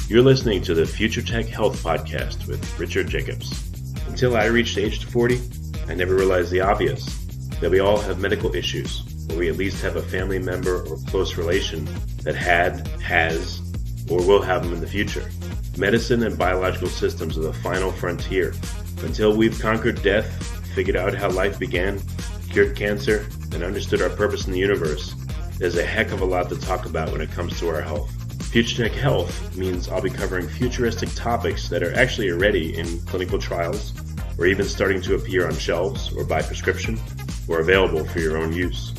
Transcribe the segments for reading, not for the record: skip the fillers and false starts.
You're listening to the Future Tech Health Podcast with Richard Jacobs. Until I reached age 40, I never realized the obvious, that we all have medical issues, or we at least have a family member or close relation that had, has, or will have them in the future. Medicine and biological systems are the final frontier. Until we've conquered death, figured out how life began, cured cancer, and understood our purpose in the universe, there's a heck of a lot to talk about when it comes to our health. Future Tech Health means I'll be covering futuristic topics that are actually already in clinical trials, or even starting to appear on shelves or by prescription, or available for your own use.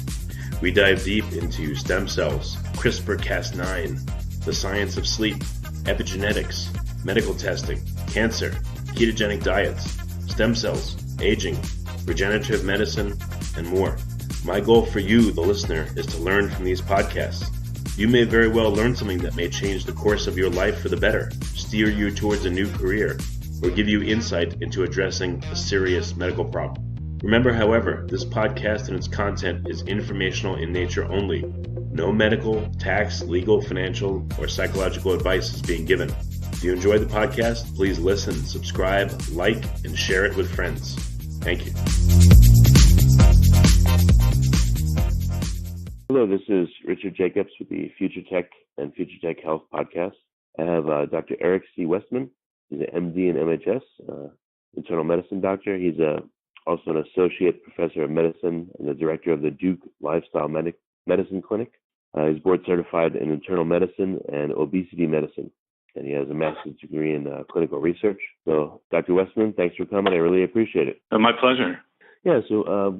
We dive deep into stem cells, CRISPR-Cas9, the science of sleep, epigenetics, medical testing, cancer, ketogenic diets, stem cells, aging, regenerative medicine, and more. My goal for you, the listener, is to learn from these podcasts. You may very well learn something that may change the course of your life for the better, steer you towards a new career, or give you insight into addressing a serious medical problem. Remember, however, this podcast and its content is informational in nature only. No medical, tax, legal, financial, or psychological advice is being given. If you enjoyed the podcast, please listen, subscribe, like, and share it with friends. Thank you. Hello, this is Richard Jacobs with the Future Tech and Future Tech Health Podcast. I have Dr. Eric C. Westman. He's an MD in MHS, internal medicine doctor. He's also an associate professor of medicine and the director of the Duke Lifestyle Medicine Clinic. He's board certified in internal medicine and obesity medicine, and he has a master's degree in clinical research. So, Dr. Westman, thanks for coming. I really appreciate it. My pleasure. Yeah, so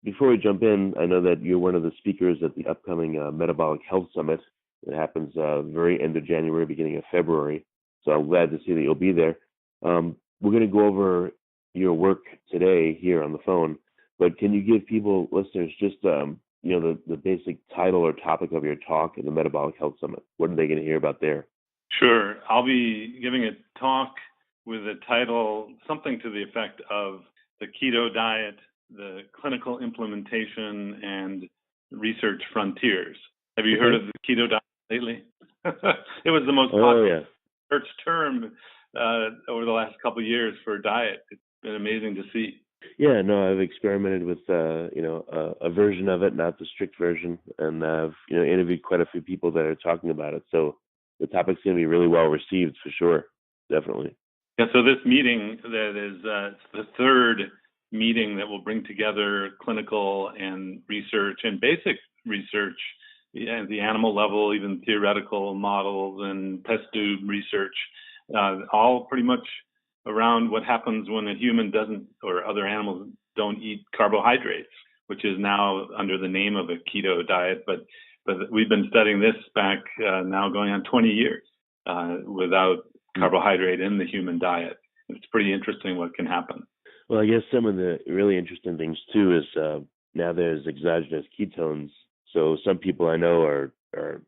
before we jump in, I know that you're one of the speakers at the upcoming Metabolic Health Summit. It happens very end of January, beginning of February. So I'm glad to see that you'll be there. We're going to go over your work today here on the phone, but can you give people, listeners, just the basic title or topic of your talk at the Metabolic Health Summit? What are they going to hear about there? Sure. I'll be giving a talk with a title, something to the effect of the keto diet, the clinical implementation, and research frontiers. Have you heard of the keto diet lately? It was the most popular search term over the last couple of years for diet. It's been amazing to see. Yeah, no, I've experimented with a version of it, not the strict version, and I've interviewed quite a few people that are talking about it. So the topic's going to be really well received for sure, definitely. Yeah. So this meeting that is the third meeting that will bring together clinical and research and basic research at the animal level, even theoretical models and test tube research, all pretty much around what happens when a human doesn't, or other animals don't eat carbohydrates, which is now under the name of a keto diet. But we've been studying this back now going on 20 years without carbohydrate in the human diet. It's pretty interesting what can happen. Well, I guess some of the really interesting things too is now there's exogenous ketones. So some people I know are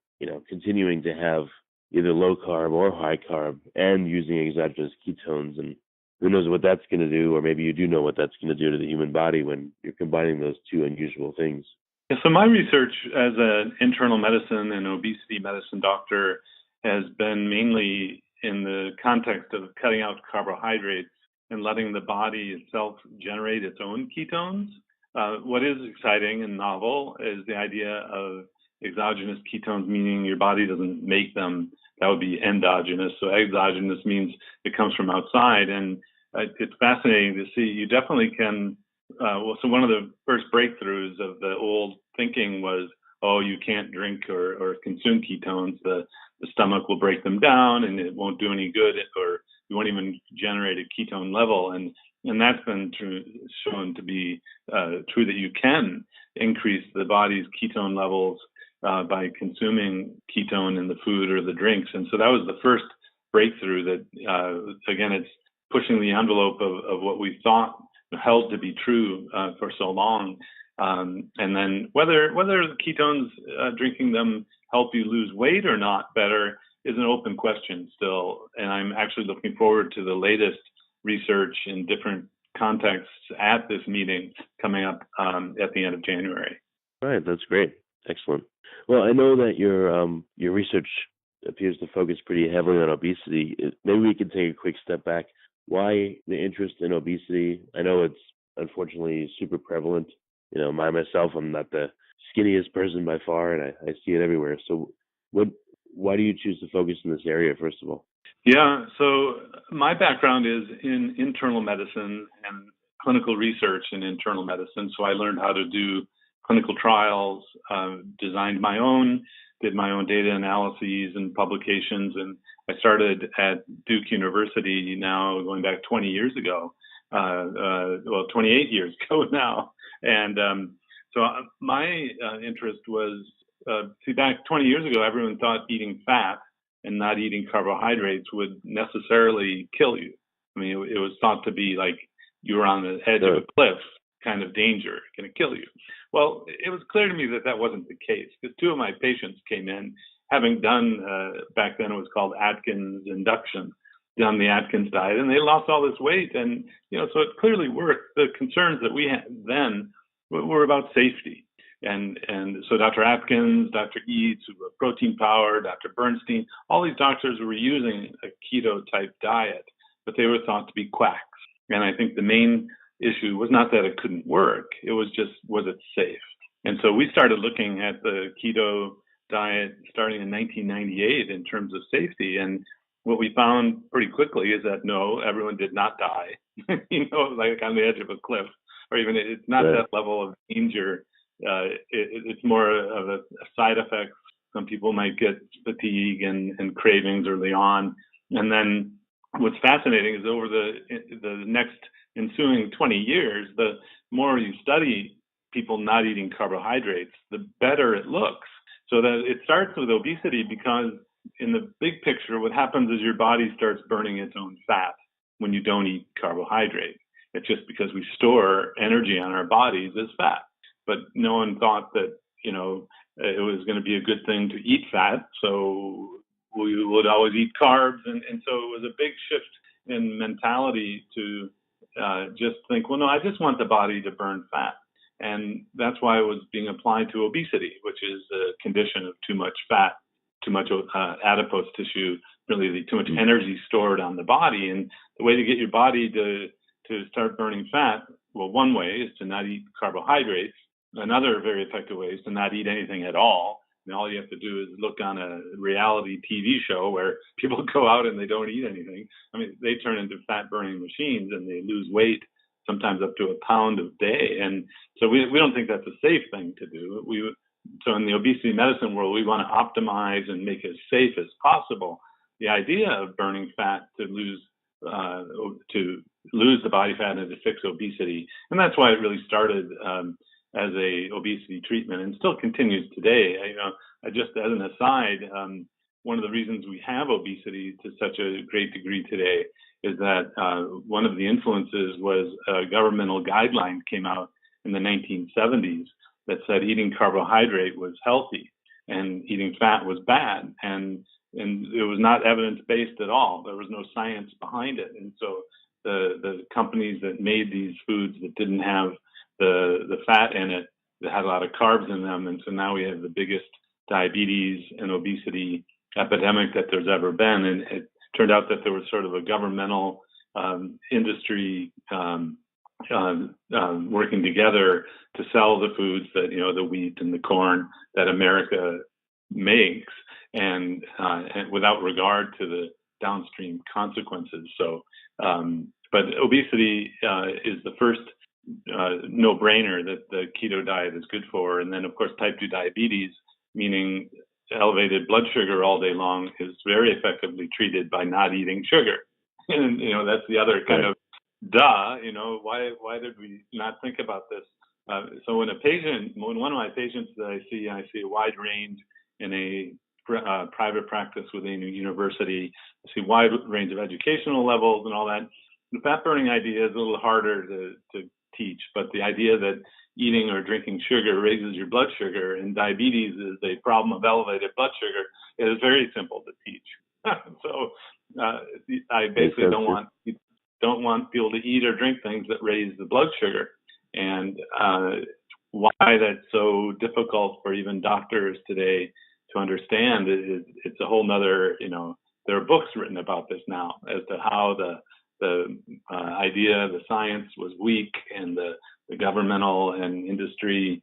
continuing to have either low carb or high carb and using exogenous ketones, and who knows what that's going to do, or maybe you do know what that's going to do to the human body when you're combining those two unusual things. Yeah, so my research as an internal medicine and obesity medicine doctor has been mainly in the context of cutting out carbohydrates and letting the body itself generate its own ketones. What is exciting and novel is the idea of exogenous ketones, meaning your body doesn't make them. That would be endogenous. So exogenous means it comes from outside. And it's fascinating to see. You definitely can. So one of the first breakthroughs of the old thinking was, you can't drink or consume ketones. The stomach will break them down and it won't do any good, or you won't even generate a ketone level. And that's been shown to be true, that you can increase the body's ketone levels by consuming ketone in the food or the drinks. And so that was the first breakthrough that, again, it's pushing the envelope of what we thought held to be true for so long. And then whether the ketones, drinking them, help you lose weight or not better is an open question still. And I'm actually looking forward to the latest research in different contexts at this meeting coming up at the end of January. Right, that's great. Excellent. Well, I know that your research appears to focus pretty heavily on obesity. Maybe we can take a quick step back. Why the interest in obesity? I know it's unfortunately super prevalent. Myself, I'm not the skinniest person by far, and I see it everywhere. So why do you choose to focus in this area, first of all? Yeah, so my background is in internal medicine and clinical research in internal medicine. So I learned how to do clinical trials, designed my own, did my own data analyses and publications. And I started at Duke University now going back 20 years ago, 28 years ago now. And so my interest was, back 20 years ago, everyone thought eating fat and not eating carbohydrates would necessarily kill you. I mean, it was thought to be like you were on the edge of a cliff kind of danger, going to kill you. Well, it was clear to me that that wasn't the case, because two of my patients came in having done, back then it was called Atkins induction, done the Atkins diet, and they lost all this weight. And, so it clearly worked. The concerns that we had then were about safety. And so Dr. Atkins, Dr. Eads, Protein Power, Dr. Bernstein, all these doctors were using a keto type diet, but they were thought to be quacks. And I think the main issue was not that it couldn't work, it was just, was it safe? And so we started looking at the keto diet starting in 1998 in terms of safety. And what we found pretty quickly is that no, everyone did not die, like on the edge of a cliff, or even it's not that level of danger. It's more of a side effect. Some people might get fatigue and cravings early on. And then what's fascinating is over the next ensuing 20 years, the more you study people not eating carbohydrates, the better it looks. So that it starts with obesity, because in the big picture, what happens is your body starts burning its own fat when you don't eat carbohydrate. It's just because we store energy on our bodies as fat. But no one thought that, it was going to be a good thing to eat fat. So we would always eat carbs. And so it was a big shift in mentality to just think, well, no, I just want the body to burn fat. And that's why it was being applied to obesity, which is a condition of too much fat, too much adipose tissue, really too much energy stored on the body. And the way to get your body to start burning fat, well, one way is to not eat carbohydrates. Another very effective way is to not eat anything at all. And all you have to do is look on a reality TV show where people go out and they don't eat anything. I mean, they turn into fat-burning machines and they lose weight, sometimes up to a pound a day. And so we don't think that's a safe thing to do. So in the obesity medicine world, we want to optimize and make it as safe as possible. The idea of burning fat to lose the body fat and to fix obesity, and that's why it really started as a obesity treatment and still continues today. Just as an aside, one of the reasons we have obesity to such a great degree today is that one of the influences was a governmental guideline came out in the 1970s that said eating carbohydrate was healthy and eating fat was bad. And it was not evidence-based at all. There was no science behind it. And so the companies that made these foods that didn't have the fat in it, that had a lot of carbs in them. And so now we have the biggest diabetes and obesity epidemic that there's ever been. And it turned out that there was sort of a governmental industry working together to sell the foods that, the wheat and the corn that America makes, and without regard to the downstream consequences. So, but obesity is the first no-brainer that the keto diet is good for. And then, of course, type 2 diabetes, meaning elevated blood sugar all day long, is very effectively treated by not eating sugar. And, that's the other kind of why did we not think about this? So when one of my patients that I see a wide range in a private practice within a university. I see a wide range of educational levels and all that. The fat burning idea is a little harder to teach, but the idea that eating or drinking sugar raises your blood sugar and diabetes is a problem of elevated blood sugar is very simple to teach. So I basically don't want people to eat or drink things that raise the blood sugar. And why that's so difficult for even doctors today to to understand. It's a whole nother, there are books written about this now as to how the idea, the science was weak, and the governmental and industry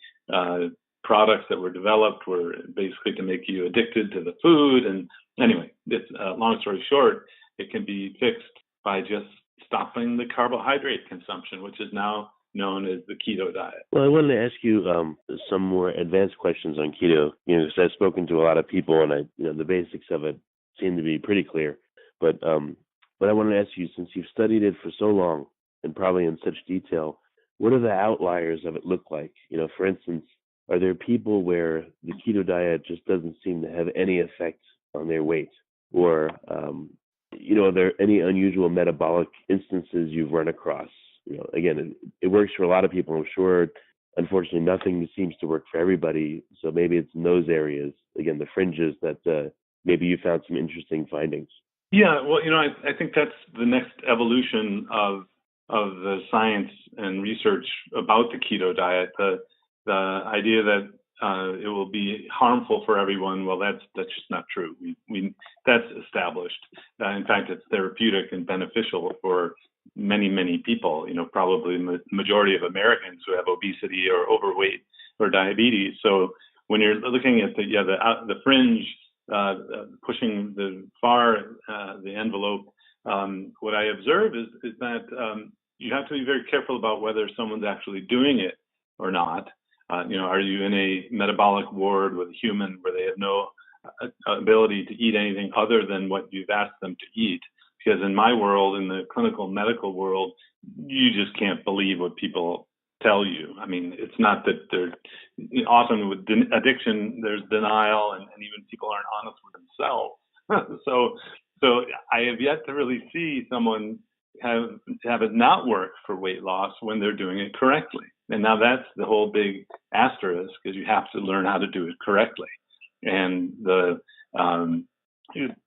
products that were developed were basically to make you addicted to the food. And anyway, it's long story short, it can be fixed by just stopping the carbohydrate consumption, which is now known as the keto diet. Well, I wanted to ask you some more advanced questions on keto, because I've spoken to a lot of people, and the basics of it seem to be pretty clear. But I wanted to ask you, since you've studied it for so long and probably in such detail, what do the outliers of it look like? For instance, are there people where the keto diet just doesn't seem to have any effect on their weight? Or, are there any unusual metabolic instances you've run across? Again, it works for a lot of people, I'm sure. Unfortunately, nothing seems to work for everybody. So maybe it's in those areas, again, the fringes, that maybe you found some interesting findings. Yeah, well, I think that's the next evolution of the science and research about the keto diet. The idea that it will be harmful for everyone, well, that's just not true. That's established. In fact, it's therapeutic and beneficial for many, many people. Probably the majority of Americans who have obesity or overweight or diabetes. So when you're looking at the fringe, pushing the envelope, what I observe is that you have to be very careful about whether someone's actually doing it or not. Are you in a metabolic ward with a human where they have no ability to eat anything other than what you've asked them to eat? Because in my world, in the clinical medical world, you just can't believe what people tell you. I mean, it's not that they're often with addiction, there's denial, and even people aren't honest with themselves. So I have yet to really see someone have it not work for weight loss when they're doing it correctly. And now that's the whole big asterisk, because you have to learn how to do it correctly. And the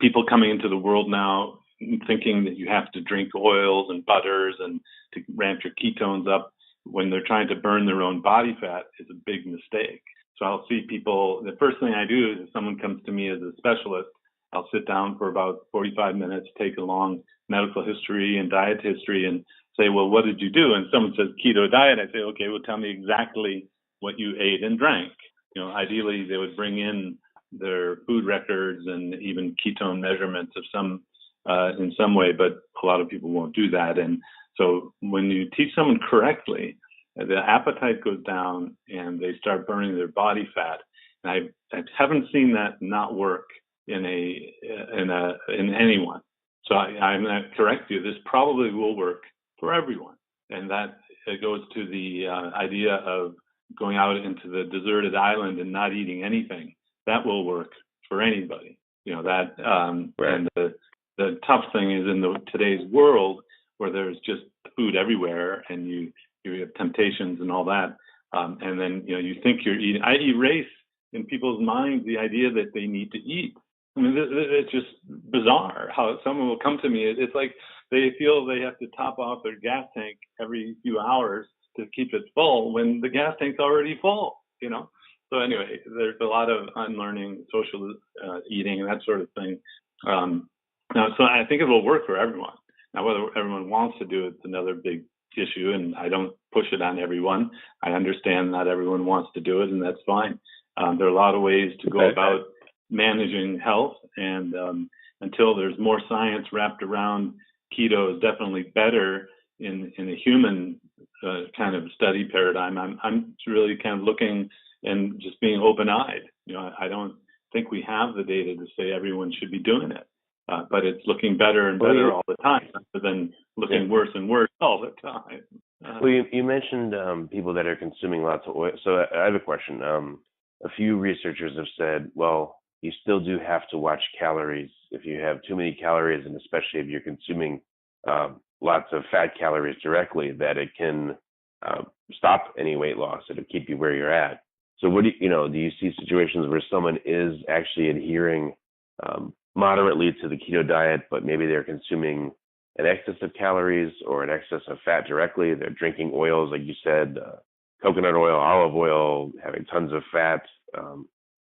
people coming into the world now thinking that you have to drink oils and butters and to ramp your ketones up when they're trying to burn their own body fat is a big mistake. So I'll see people, the first thing I do is if someone comes to me as a specialist, I'll sit down for about 45 minutes, take a long medical history and diet history and say, well, what did you do? And someone says keto diet. I say, okay, well, tell me exactly what you ate and drank. Ideally they would bring in their food records and even ketone measurements of some in some way, but a lot of people won't do that. And so when you teach someone correctly, the appetite goes down and they start burning their body fat. And I haven't seen that not work in anyone. So I'm going to correct you. This probably will work for everyone. And that goes to the idea of going out into the deserted island and not eating anything. That will work for anybody. Right. And the tough thing is in today's world where there's just food everywhere and you have temptations and all that. And then, you think you're eating. I erase in people's minds the idea that they need to eat. I mean, it's just bizarre how someone will come to me. It's like they feel they have to top off their gas tank every few hours to keep it full when the gas tank's already full, So anyway, there's a lot of unlearning, social eating, and that sort of thing. So I think it will work for everyone. Now, whether everyone wants to do it's another big issue, and I don't push it on everyone. I understand not everyone wants to do it, and that's fine. There are a lot of ways to go about managing health, and until there's more science wrapped around keto is definitely better in a human kind of study paradigm. I'm really kind of looking and just being open-eyed. I don't think we have the data to say everyone should be doing it, but it's looking better and better all the time, rather than looking worse and worse all the time. Well, you mentioned people that are consuming lots of oil. So I have a question. A few researchers have said, well, you still do have to watch calories. If you have too many calories, and especially if you're consuming lots of fat calories directly, that it can stop any weight loss. It'll keep you where you're at. So what do you see situations where someone is actually adhering moderately to the keto diet, but maybe they're consuming an excess of calories or an excess of fat directly? They're drinking oils, like you said, coconut oil, olive oil, having tons of fat.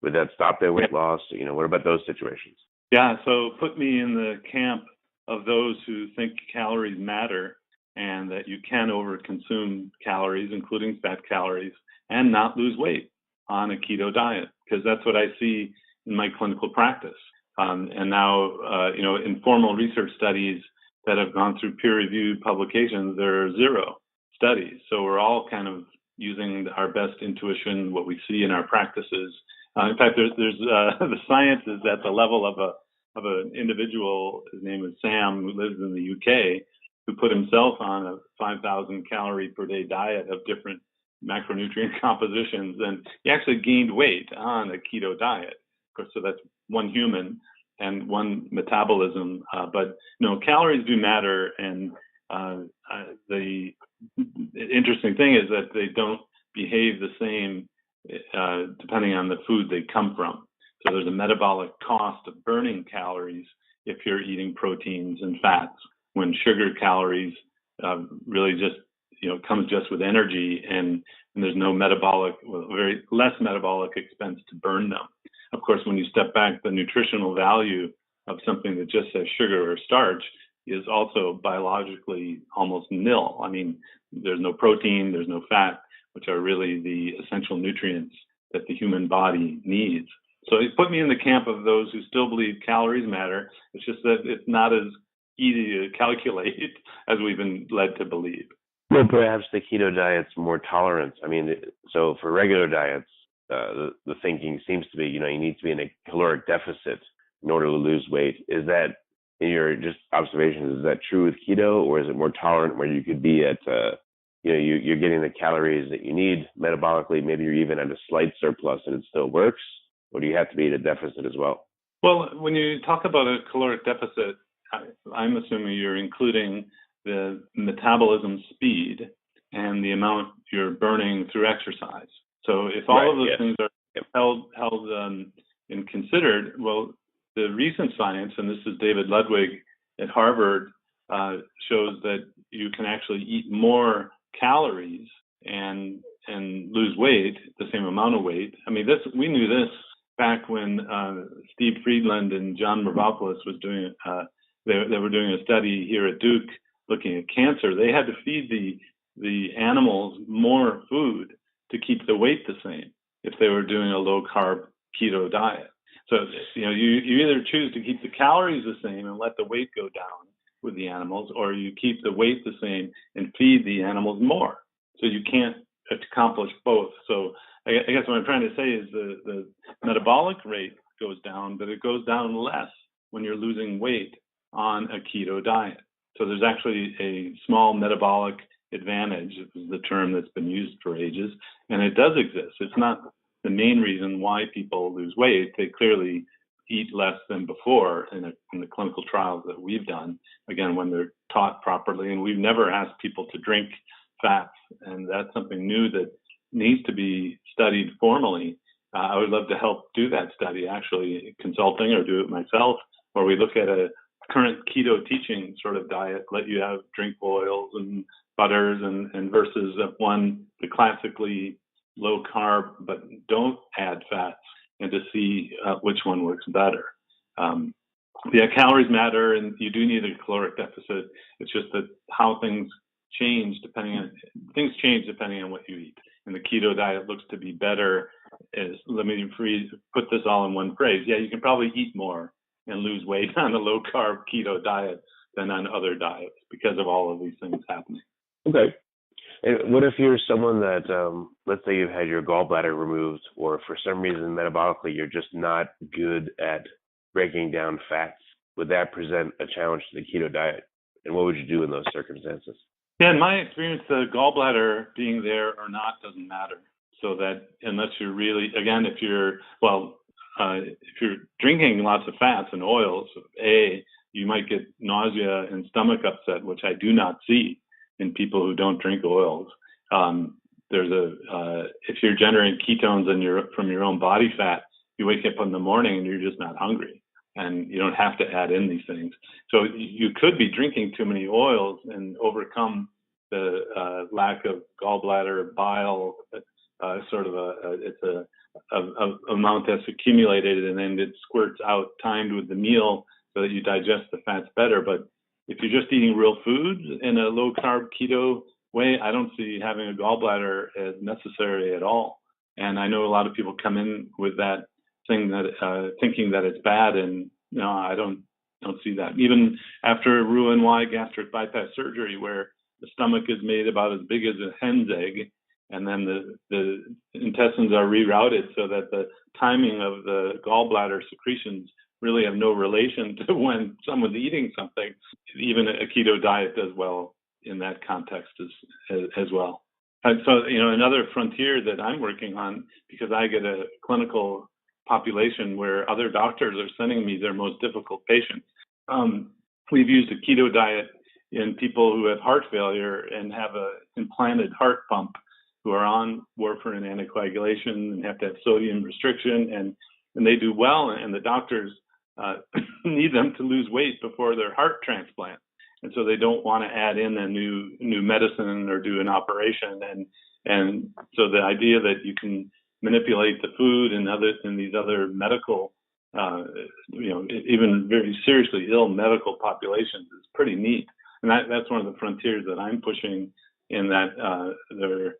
Would that stop their weight loss? What about those situations? Yeah, so put me in the camp of those who think calories matter and that you can overconsume calories, including fat calories, and not lose weight on a keto diet, because that's what I see in my clinical practice. And now, in formal research studies that have gone through peer-reviewed publications, there are 0 studies. So we're all kind of using our best intuition, what we see in our practices. In fact, there's the science is at the level of an individual. His name is Sam, who lives in the UK, who put himself on a 5,000 calorie per day diet of different macronutrient compositions, and he actually gained weight on a keto diet. Of course, so that's one human and one metabolism. But calories do matter, and the interesting thing is that they don't behave the same depending on the food they come from. So there's a metabolic cost of burning calories if you're eating proteins and fats, when sugar calories really just comes just with energy, and there's no very less metabolic expense to burn them. Of course, when you step back, the nutritional value of something that just says sugar or starch is also biologically almost nil. I mean, there's no protein, there's no fat, which are really the essential nutrients that the human body needs. So it put me in the camp of those who still believe calories matter. It's just that it's not as easy to calculate as we've been led to believe. Well, perhaps the keto diet's more tolerant. I mean, so for regular diets, the thinking seems to be, you need to be in a caloric deficit in order to lose weight. Is that, in your just observations, is that true with keto, or is it more tolerant where you could be at, you're getting the calories that you need metabolically, maybe you're even at a slight surplus and it still works, or do you have to be at a deficit as well? Well, when you talk about a caloric deficit, I'm assuming you're including the metabolism speed and the amount you're burning through exercise. So if all of those things are held and considered, well, the recent science, and this is David Ludwig at Harvard, shows that you can actually eat more calories and lose weight, the same amount of weight. I mean, we knew this back when Steve Friedland and John Mavropoulos was doing. They were doing a study here at Duke looking at cancer. They had to feed the animals more food to keep the weight the same if they were doing a low carb keto diet. So you either choose to keep the calories the same and let the weight go down with the animals, or you keep the weight the same and feed the animals more. So you can't accomplish both. So I guess what I'm trying to say is the metabolic rate goes down, but it goes down less when you're losing weight on a keto diet. So there's actually a small metabolic advantage, this is the term that's been used for ages, and it does exist. It's not the main reason why people lose weight. They clearly eat less than before in the clinical trials that we've done, again, when they're taught properly. And we've never asked people to drink fats, and that's something new that needs to be studied formally. I would love to help do that study, actually, consulting, or do it myself, where we look at a current keto teaching sort of diet, let you have drink oils and butters and versus the classically low carb, but don't add fats, and to see which one works better. Calories matter, and you do need a caloric deficit. It's just that how things change depending on what you eat. And the keto diet looks to be better. Let me put this all in one phrase. Yeah, you can probably eat more and lose weight on a low carb keto diet than on other diets because of all of these things happening. Okay. And what if you're someone that, let's say you've had your gallbladder removed, or for some reason metabolically you're just not good at breaking down fats? Would that present a challenge to the keto diet? And what would you do in those circumstances? Yeah, in my experience, the gallbladder being there or not doesn't matter. So that unless you're really, again, if you're drinking lots of fats and oils, you might get nausea and stomach upset, which I do not see in people who don't drink oils. If you're generating ketones from your own body fat, you wake up in the morning and you're just not hungry, and you don't have to add in these things. So you could be drinking too many oils and overcome the lack of gallbladder bile. It's a amount that's accumulated, and then it squirts out timed with the meal so that you digest the fats better. But if you're just eating real foods in a low carb keto way, I don't see having a gallbladder as necessary at all. And I know a lot of people come in with that thing that thinking that it's bad, and no, I don't see that. Even after Roux-en-Y gastric bypass surgery, where the stomach is made about as big as a hen's egg, and then the intestines are rerouted so that the timing of the gallbladder secretions really have no relation to when someone's eating something. Even a keto diet does well in that context as well. And so, another frontier that I'm working on, because I get a clinical population where other doctors are sending me their most difficult patients. We've used a keto diet in people who have heart failure and have a implanted heart pump, who are on warfarin and anticoagulation and have to have sodium restriction, and they do well, and the doctors need them to lose weight before their heart transplant. And so they don't want to add in a new medicine or do an operation. And so the idea that you can manipulate the food and these other medical, even very seriously ill medical populations is pretty neat. And that's one of the frontiers that I'm pushing, in that there are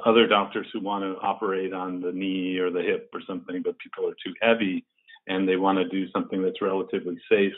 other doctors who want to operate on the knee or the hip or something, but people are too heavy and they want to do something that's relatively safe.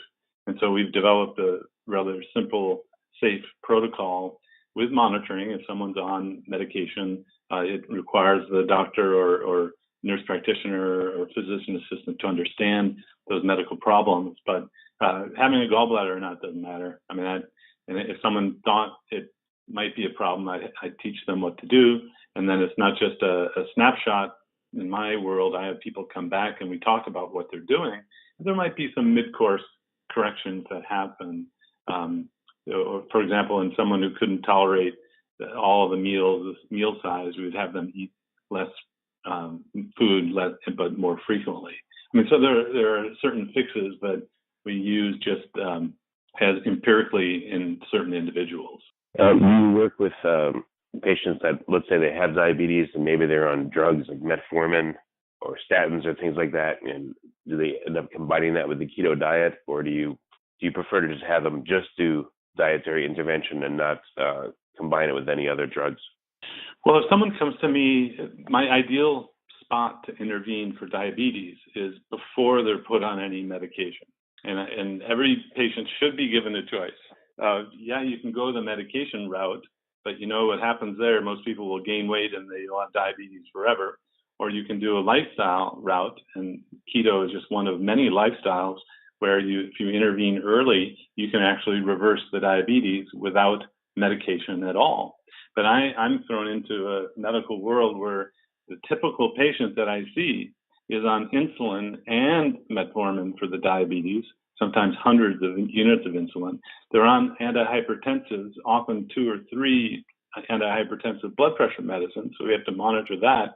And so we've developed a rather simple, safe protocol with monitoring. If someone's on medication, it requires the doctor or nurse practitioner or physician assistant to understand those medical problems. But having a gallbladder or not doesn't matter. I mean, and if someone thought it might be a problem, I teach them what to do. And then it's not just a snapshot. In my world, I have people come back and we talk about what they're doing. There might be some mid-course corrections that happen. For example, in someone who couldn't tolerate all of the meals, meal size, we would have them eat less food, but more frequently. I mean, so there are certain fixes that we use just as empirically in certain individuals. You work with patients that, let's say, they have diabetes and maybe they're on drugs like metformin or statins or things like that, and do they end up combining that with the keto diet, or do you prefer to just have them just do dietary intervention and not combine it with any other drugs? Well, if someone comes to me, my ideal spot to intervene for diabetes is before they're put on any medication. And every patient should be given a choice. You can go the medication route, but you know what happens there. Most people will gain weight and they'll have diabetes forever. Or you can do a lifestyle route, and keto is just one of many lifestyles where if you intervene early, you can actually reverse the diabetes without medication at all. But I'm thrown into a medical world where the typical patient that I see is on insulin and metformin for the diabetes, sometimes hundreds of units of insulin. They're on antihypertensives, often 2 or 3 antihypertensive blood pressure medicines, so we have to monitor that.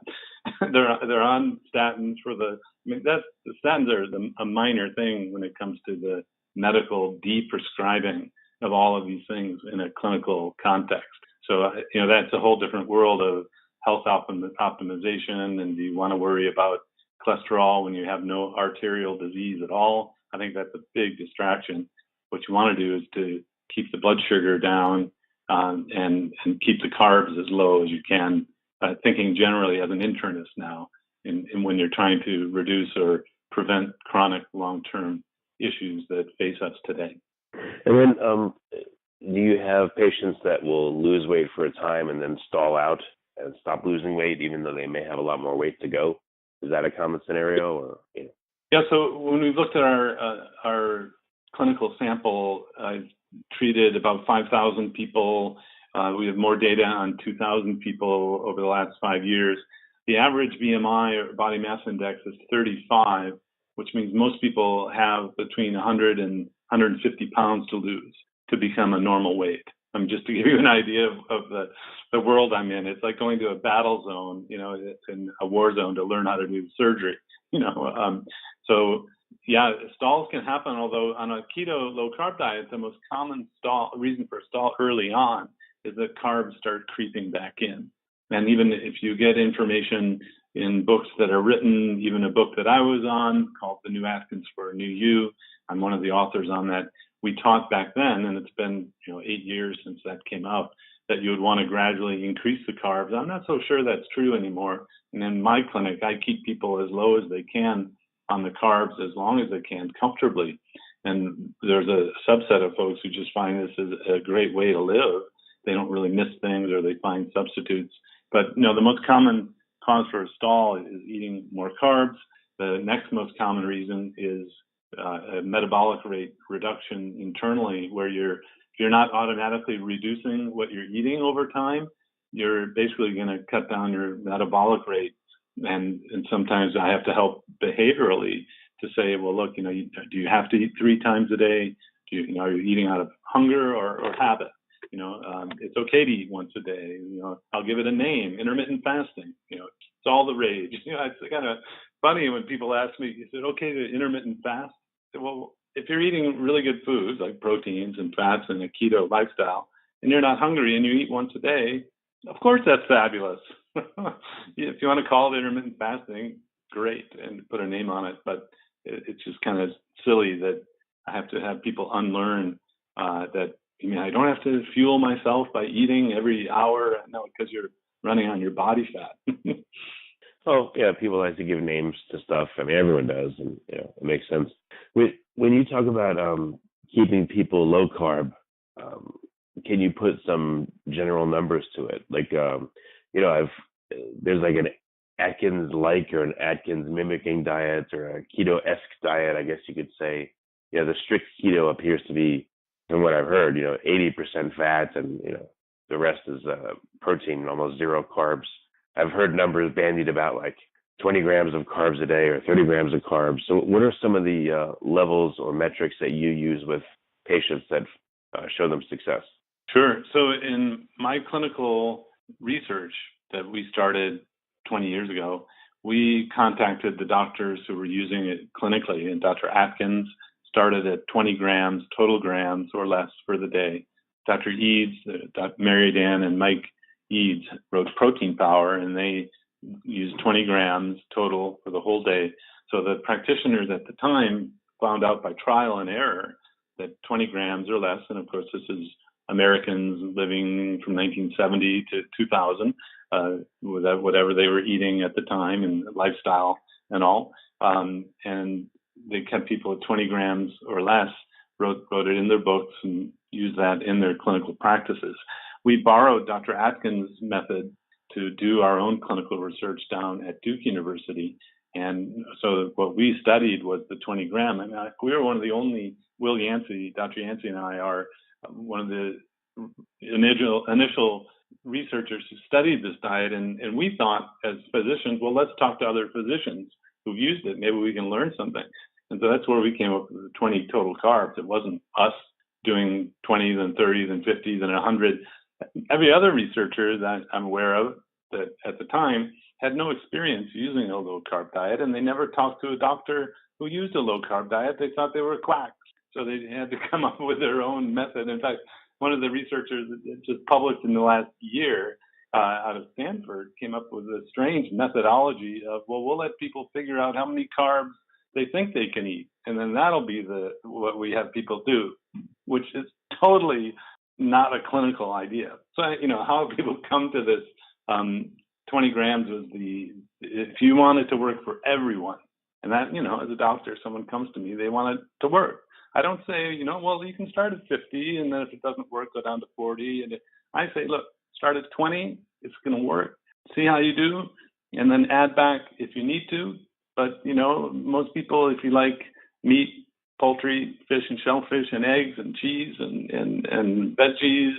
They're on statins the statins are a minor thing when it comes to the medical de-prescribing of all of these things in a clinical context. So that's a whole different world of health optimization. And do you want to worry about cholesterol when you have no arterial disease at all? I think that's a big distraction. What you want to do is to keep the blood sugar down and keep the carbs as low as you can, thinking generally as an internist now, and when you're trying to reduce or prevent chronic long-term issues that face us today. And then do you have patients that will lose weight for a time and then stall out and stop losing weight, even though they may have a lot more weight to go? Is that a common scenario? Or, Yeah, so when we looked at our clinical sample, I've treated about 5,000 people. We have more data on 2,000 people over the last 5 years. The average BMI or body mass index is 35, which means most people have between 100 and 150 pounds to lose to become a normal weight. Just to give you an idea of the world I'm in, it's like going to a battle zone, it's in a war zone to learn how to do surgery, So yeah, stalls can happen, although on a keto low carb diet, the most common reason for a stall early on is that carbs start creeping back in. And even if you get information in books that are written, even a book that I was on called The New Atkins for a New You. I'm one of the authors on that. We taught back then, and it's been 8 years since that came out, that you would want to gradually increase the carbs. I'm not so sure that's true anymore. And in my clinic, I keep people as low as they can on the carbs as long as they can comfortably. And there's a subset of folks who just find this is a great way to live. They don't really miss things, or they find substitutes. But the most common cause for a stall is eating more carbs. The next most common reason is a metabolic rate reduction internally, where you're not automatically reducing what you're eating over time. You're basically going to cut down your metabolic rate. And sometimes I have to help behaviorally to say, well, look, do you have to eat 3 times a day? Are you eating out of hunger or habit? It's okay to eat once a day. I'll give it a name, intermittent fasting. It's all the rage. It's kind of funny when people ask me, is it okay to intermittent fast? I say, well, if you're eating really good foods like proteins and fats and a keto lifestyle, and you're not hungry and you eat once a day, of course that's fabulous. If you want to call it intermittent fasting, great, and put a name on it. But it's just kind of silly that I have to have people unlearn that. I don't have to fuel myself by eating every hour. No, because you're running on your body fat. Oh, yeah, people like to give names to stuff. Everyone does, and it makes sense. When you talk about keeping people low carb, can you put some general numbers to it? Like, there's like an Atkins-like or an Atkins mimicking diet or a keto-esque diet, I guess you could say. The strict keto appears to be, from what I've heard, 80% fat and, the rest is protein and almost zero carbs. I've heard numbers bandied about like 20 grams of carbs a day or 30 grams of carbs. So what are some of the levels or metrics that you use with patients that show them success? Sure. So in my clinical research that we started 20 years ago, we contacted the doctors who were using it clinically, and Dr. Atkins started at 20 grams, total grams or less for the day. Dr. Eads, Dr. Mary Dan and Mike Eads wrote Protein Power, and they used 20 grams total for the whole day. So the practitioners at the time found out by trial and error that 20 grams or less, and of course this is Americans living from 1970 to 2000, whatever they were eating at the time and lifestyle and all. And they kept people at 20 grams or less, wrote it in their books and used that in their clinical practices. We borrowed Dr. Atkins' method to do our own clinical research down at Duke University. And so what we studied was the 20 gram. We were one of the only, Will Yancey, Dr. Yancey and I are one of the initial researchers who studied this diet. And we thought as physicians, well, let's talk to other physicians who've used it. Maybe we can learn something. And so that's where we came up with the 20 total carbs. It wasn't us doing 20s and 30s and 50s and 100. Every other researcher that I'm aware of that at the time had no experience using a low carb diet, and they never talked to a doctor who used a low carb diet. They thought they were quacks. So they had to come up with their own method. In fact, one of the researchers that just published in the last year out of Stanford came up with a strange methodology of, well, we'll let people figure out how many carbs they think they can eat, and then that'll be what we have people do, which is totally not a clinical idea. So, how people come to this 20 grams was if you want it to work for everyone, and that, as a doctor, someone comes to me, they want it to work. I don't say, well, you can start at 50, and then if it doesn't work, go down to 40. And I say, look, start at 20, it's going to work. See how you do, and then add back if you need to. But, most people, if you like meat, poultry, fish and shellfish and eggs and cheese and veggies,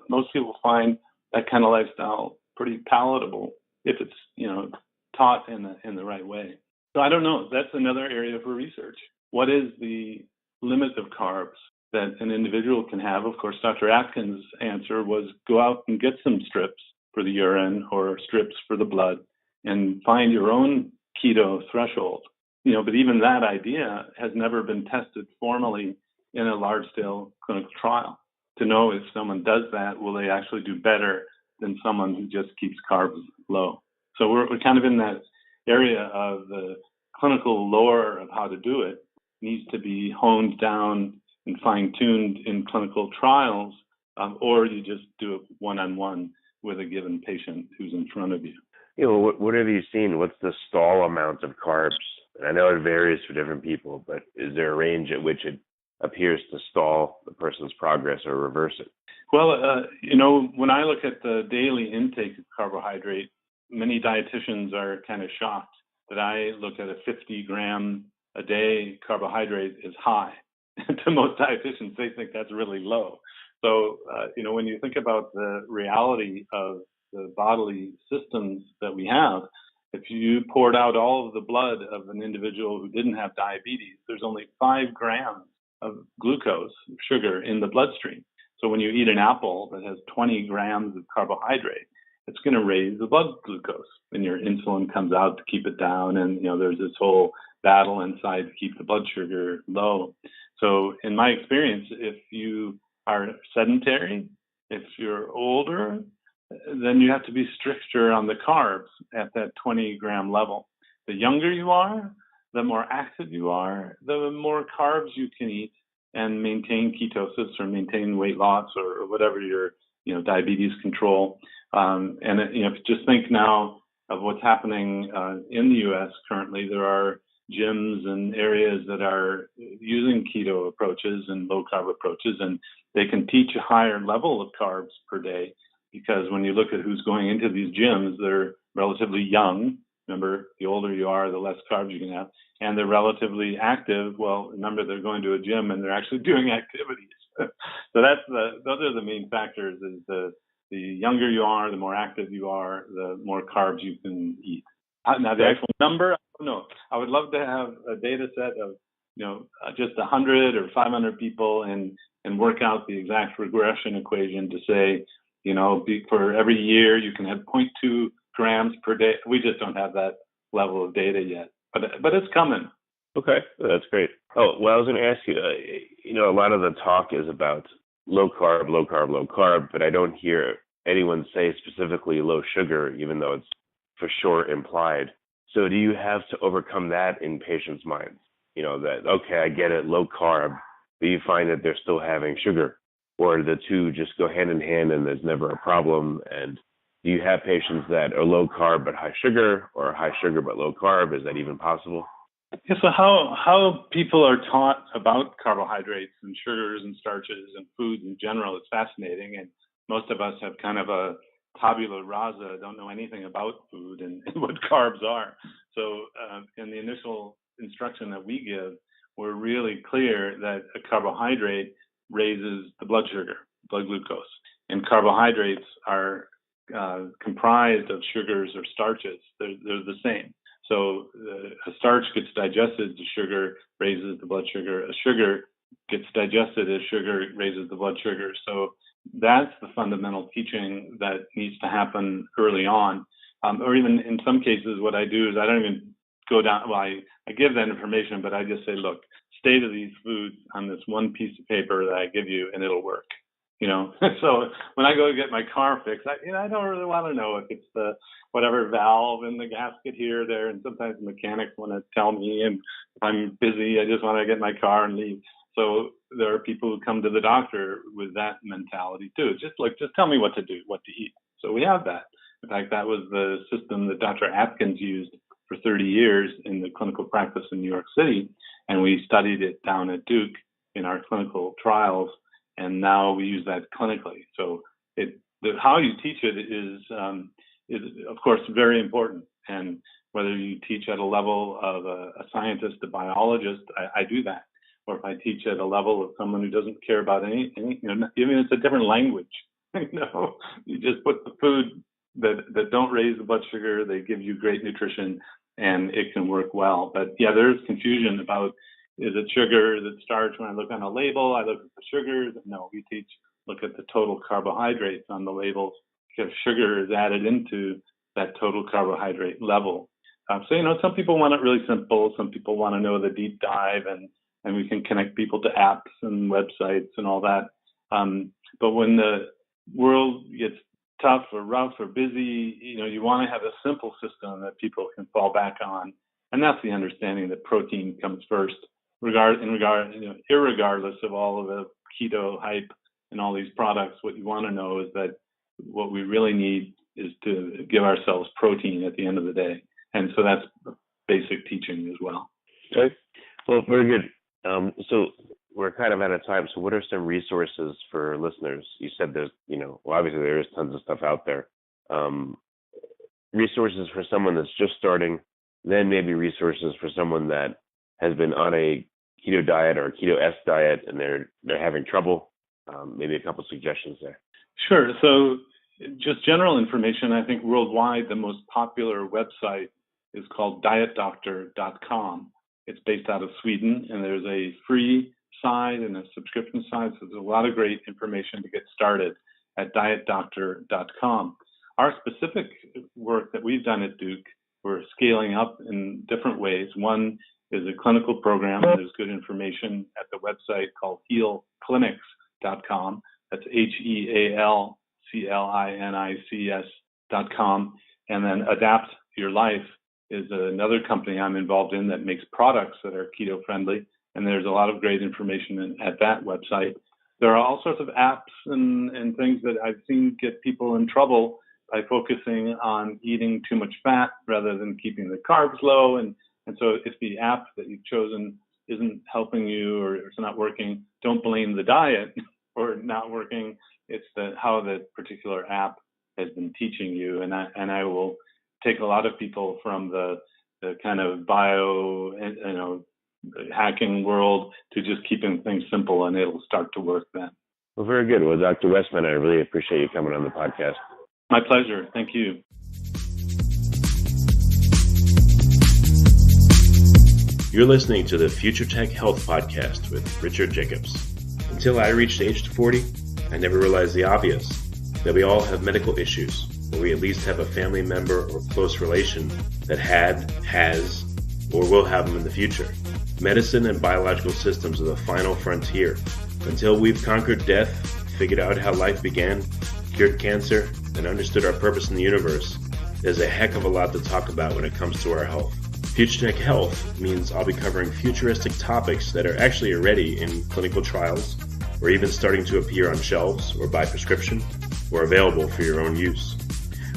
most people find that kind of lifestyle pretty palatable if it's, taught in the right way. So I don't know. That's another area for research. What is the limit of carbs that an individual can have? Of course, Dr. Atkins' answer was go out and get some strips for the urine or strips for the blood and find your own keto threshold. But even that idea has never been tested formally in a large-scale clinical trial to know if someone does that, will they actually do better than someone who just keeps carbs low. So we're kind of in that area of the clinical lore of how to do it needs to be honed down and fine-tuned in clinical trials, or you just do it one-on-one with a given patient who's in front of you. What have you seen? What's the stall amount of carbs? And I know it varies for different people, but is there a range at which it appears to stall the person's progress or reverse it? Well, when I look at the daily intake of carbohydrate, many dietitians are kind of shocked that I look at a 50 gram a day carbohydrate is high. To most dietitians, they think that's really low. So, when you think about the reality of the bodily systems that we have, if you poured out all of the blood of an individual who didn't have diabetes, there's only 5 grams of glucose, sugar, in the bloodstream. So when you eat an apple that has 20 grams of carbohydrate, it's going to raise the blood glucose, and your insulin comes out to keep it down. And, there's this whole battle inside to keep the blood sugar low. So in my experience, if you are sedentary, if you're older, then you have to be stricter on the carbs at that 20 gram level. The younger you are, the more active you are, the more carbs you can eat and maintain ketosis or maintain weight loss or whatever your diabetes control. If you just think now of what's happening in the U.S. currently, there are gyms and areas that are using keto approaches and low carb approaches, and they can teach a higher level of carbs per day, because when you look at who's going into these gyms, they're relatively young. Remember, the older you are, the less carbs you can have. And they're relatively active. Well, remember, they're going to a gym and they're actually doing activities. So those are the main factors, is the younger you are, the more active you are, the more carbs you can eat. Now, the actual number, I don't know. I would love to have a data set of, just 100 or 500 people and work out the exact regression equation to say, for every year you can have 0.2 grams per day. We just don't have that level of data yet, but it's coming. Okay, that's great. Oh, well, I was going to ask you, a lot of the talk is about low carb, low carb, low carb, but I don't hear anyone say specifically low sugar, even though it's for sure implied. So do you have to overcome that in patients' minds? That, okay, I get it, low carb, but you find that they're still having sugar, or the two just go hand in hand and there's never a problem? And do you have patients that are low carb but high sugar, or high sugar but low carb? Is that even possible? Yeah, so how people are taught about carbohydrates and sugars and starches and foods in general is fascinating. And most of us have kind of a tabula rasa, don't know anything about food and what carbs are. So in the initial instruction that we give, we're really clear that a carbohydrate raises the blood sugar, blood glucose. And carbohydrates are comprised of sugars or starches. They're the same. So a starch gets digested as sugar, raises the blood sugar. A sugar gets digested as sugar, raises the blood sugar. So that's the fundamental teaching that needs to happen early on. Or even in some cases, what I do is I don't even go down, well, I give that information, but I just say, look, stay to these foods on this one piece of paper that I give you and it'll work. So when I go to get my car fixed, I don't really want to know if it's the whatever valve in the gasket here or there. And sometimes the mechanics want to tell me, and if I'm busy, I just want to get my car and leave. So there are people who come to the doctor with that mentality too. Just tell me what to do, what to eat. So we have that. In fact, that was the system that Dr. Atkins used for 30 years in the clinical practice in New York City. And we studied it down at Duke in our clinical trials. And now we use that clinically. So how you teach it is of course very important. And whether you teach at a level of a scientist, a biologist, I do that. Or if I teach at a level of someone who doesn't care about any even it's a different language. You just put the food that don't raise the blood sugar, they give you great nutrition, and it can work well. But yeah, there's confusion about, is it sugar? Is it starch? When I look on a label, I look at the sugars. No, we look at the total carbohydrates on the labels, because sugar is added into that total carbohydrate level. So, some people want it really simple. Some people want to know the deep dive, and we can connect people to apps and websites and all that. But when the world gets tough or rough or busy, you want to have a simple system that people can fall back on. And that's the understanding that protein comes first, irregardless of all of the keto hype and all these products. What you want to know is that what we really need is to give ourselves protein at the end of the day. And so that's basic teaching as well. Okay. Well, very good. So we're kind of out of time. So what are some resources for listeners? You said there's, obviously there is tons of stuff out there. Resources for someone that's just starting, then maybe resources for someone that has been on a keto diet or a keto-S diet and they're having trouble. Maybe a couple suggestions there. Sure. So just general information, I think worldwide the most popular website is called diet.Dr.com. It's based out of Sweden, and there's a free side and a subscription side, so there's a lot of great information to get started at diet.Dr.com. Our specific work that we've done at Duke, we're scaling up in different ways. One is a clinical program, and there's good information at the website called HEALclinics.com. That's HEALclinics.com. And then Adapt Your Life is another company I'm involved in that makes products that are keto friendly. And there's a lot of great information at that website. There are all sorts of apps and things that I've seen get people in trouble by focusing on eating too much fat rather than keeping the carbs low. And so if the app that you've chosen isn't helping you or it's not working, don't blame the diet for not working. It's how the particular app has been teaching you. And I will take a lot of people from the kind of bio, hacking world to just keeping things simple, and it'll start to work then. Well, very good. Well, Dr. Westman, I really appreciate you coming on the podcast. My pleasure. Thank you. You're listening to the Future Tech Health Podcast with Richard Jacobs. Until I reached age 40, I never realized the obvious, that we all have medical issues, or we at least have a family member or close relation that has, or will have them in the future. Medicine and biological systems are the final frontier. Until we've conquered death, figured out how life began, cured cancer, and understood our purpose in the universe, there's a heck of a lot to talk about when it comes to our health. Future Tech Health means I'll be covering futuristic topics that are actually already in clinical trials, or even starting to appear on shelves or by prescription, or available for your own use.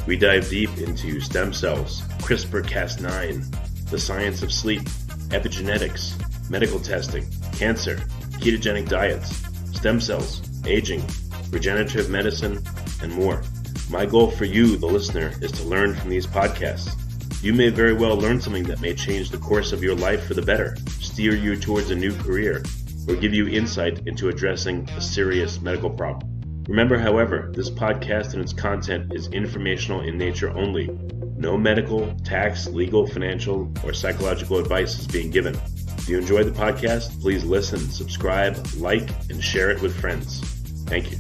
We dive deep into stem cells, CRISPR-Cas9, the science of sleep, epigenetics, medical testing, cancer, ketogenic diets, stem cells, aging, regenerative medicine, and more. My goal for you, the listener, is to learn from these podcasts. You may very well learn something that may change the course of your life for the better, steer you towards a new career, or give you insight into addressing a serious medical problem. Remember, however, this podcast and its content is informational in nature only. No medical, tax, legal, financial, or psychological advice is being given. If you enjoyed the podcast, please listen, subscribe, like, and share it with friends. Thank you.